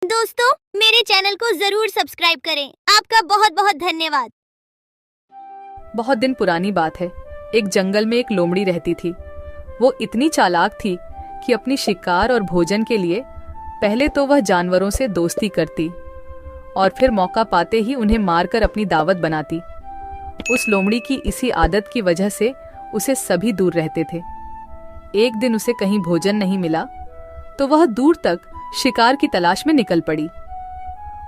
दोस्तों, मेरे चैनल को जरूर सब्सक्राइब करें। आपका बहुत बहुत धन्यवाद। बहुत दिन पुरानी बात है। एक जंगल में एक लोमड़ी रहती थी। वो इतनी चालाक थी कि अपनी शिकार और भोजन के लिए पहले तो वह जानवरों से दोस्ती करती और फिर मौका पाते ही उन्हें मारकर अपनी दावत बनाती। उस लोमड़ी की इसी आदत की वजह से उसे सभी दूर रहते थे। एक दिन उसे कहीं भोजन नहीं मिला तो वह दूर तक शिकार की तलाश में निकल पड़ी।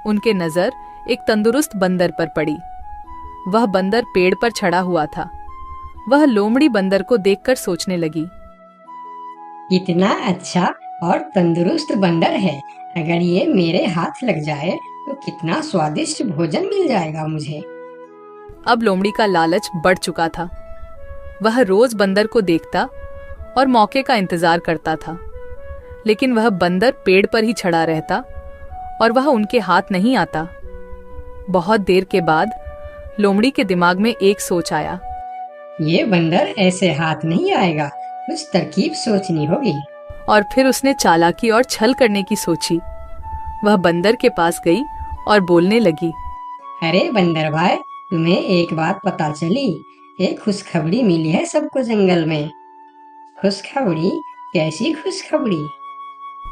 उनके नजर एक तंदुरुस्त बंदर पर पड़ी। वह बंदर पेड़ पर चढ़ा हुआ था। वह लोमड़ी बंदर को देखकर सोचने लगी, इतना अच्छा और तंदुरुस्त बंदर है, अगर ये मेरे हाथ लग जाए तो कितना स्वादिष्ट भोजन मिल जाएगा मुझे। अब लोमड़ी का लालच बढ़ चुका था। वह रोज बंदर को देखता और मौके का इंतजार करता था, लेकिन वह बंदर पेड़ पर ही चढ़ा रहता और वह उनके हाथ नहीं आता। बहुत देर के बाद लोमड़ी के दिमाग में एक सोच आया। ये बंदर ऐसे हाथ नहीं आएगा, कुछ तरकीब सोचनी होगी। और फिर उसने चालाकी और छल करने की सोची। वह बंदर के पास गई और बोलने लगी, अरे बंदर भाई, तुम्हें एक बात पता चली? एक खुशखबरी मिली है सबको जंगल में। खुशखबरी? कैसी खुशखबरी?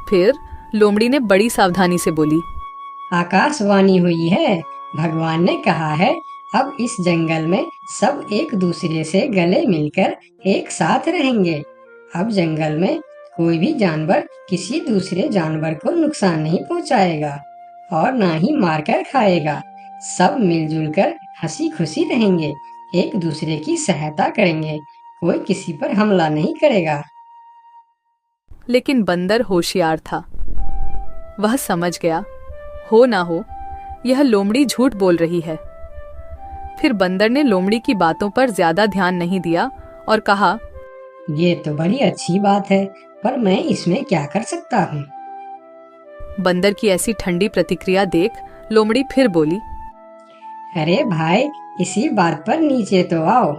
फिर लोमड़ी ने बड़ी सावधानी से बोली, आकाशवाणी हुई है। भगवान ने कहा है अब इस जंगल में सब एक दूसरे से गले मिलकर एक साथ रहेंगे। अब जंगल में कोई भी जानवर किसी दूसरे जानवर को नुकसान नहीं पहुंचाएगा और ना ही मारकर खाएगा। सब मिलजुल कर हंसी खुशी रहेंगे, एक दूसरे की सहायता करेंगे, कोई किसी पर हमला नहीं करेगा। लेकिन बंदर होशियार था। वह समझ गया, हो ना हो यह लोमड़ी झूठ बोल रही है। फिर बंदर ने लोमड़ी की बातों पर ज्यादा ध्यान नहीं दिया और कहा, ये तो बड़ी अच्छी बात है, पर मैं इसमें क्या कर सकता हूँ? बंदर की ऐसी ठंडी प्रतिक्रिया देख लोमड़ी फिर बोली, अरे भाई, इसी बात पर नीचे तो आओ।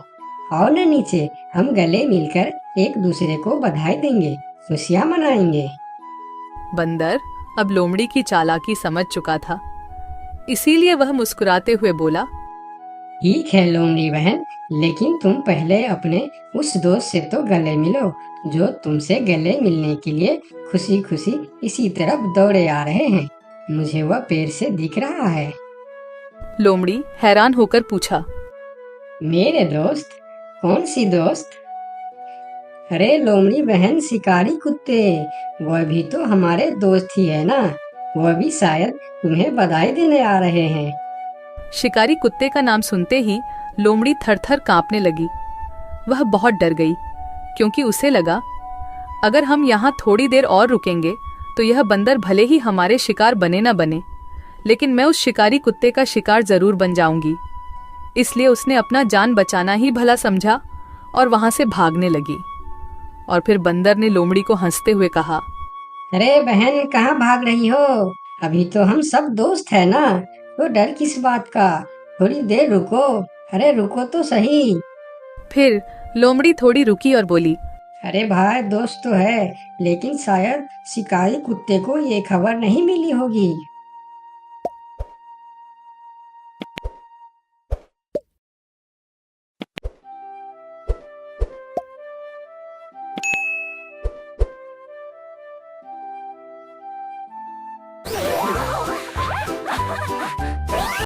आओ ना नीचे, हम गले मिलकर एक दूसरे को बधाई देंगे, खुशियाँ मनाएंगे। बंदर अब लोमड़ी की चालाकी समझ चुका था, इसीलिए वह मुस्कुराते हुए बोला, ठीक है लोमड़ी बहन, लेकिन तुम पहले अपने उस दोस्त से तो गले मिलो जो तुमसे गले मिलने के लिए खुशी खुशी इसी तरफ दौड़े आ रहे हैं। मुझे वह पेड़ से दिख रहा है। लोमड़ी हैरान होकर पूछा, मेरे दोस्त? कौन सी दोस्त? अरे लोमड़ी बहन, शिकारी कुत्ते, वह भी तो हमारे दोस्त ही है ना। वह भी शायद तुम्हें बधाई देने आ रहे हैं। शिकारी कुत्ते का नाम सुनते ही लोमड़ी थर-थर कांपने लगी। वह बहुत डर गई, क्योंकि उसे लगा अगर हम यहाँ थोड़ी देर और रुकेंगे तो यह बंदर भले ही हमारे शिकार बने न बने, लेकिन मैं उस शिकारी कुत्ते का शिकार जरूर बन जाऊंगी। इसलिए उसने अपना जान बचाना ही भला समझा और वहां से भागने लगी। और फिर बंदर ने लोमड़ी को हंसते हुए कहा, अरे बहन, कहाँ भाग रही हो? अभी तो हम सब दोस्त है ना, तो डर किस बात का? थोड़ी देर रुको। अरे रुको तो सही। फिर लोमड़ी थोड़ी रुकी और बोली, अरे भाई, दोस्त तो है, लेकिन शायद शिकारी कुत्ते को ये खबर नहीं मिली होगी।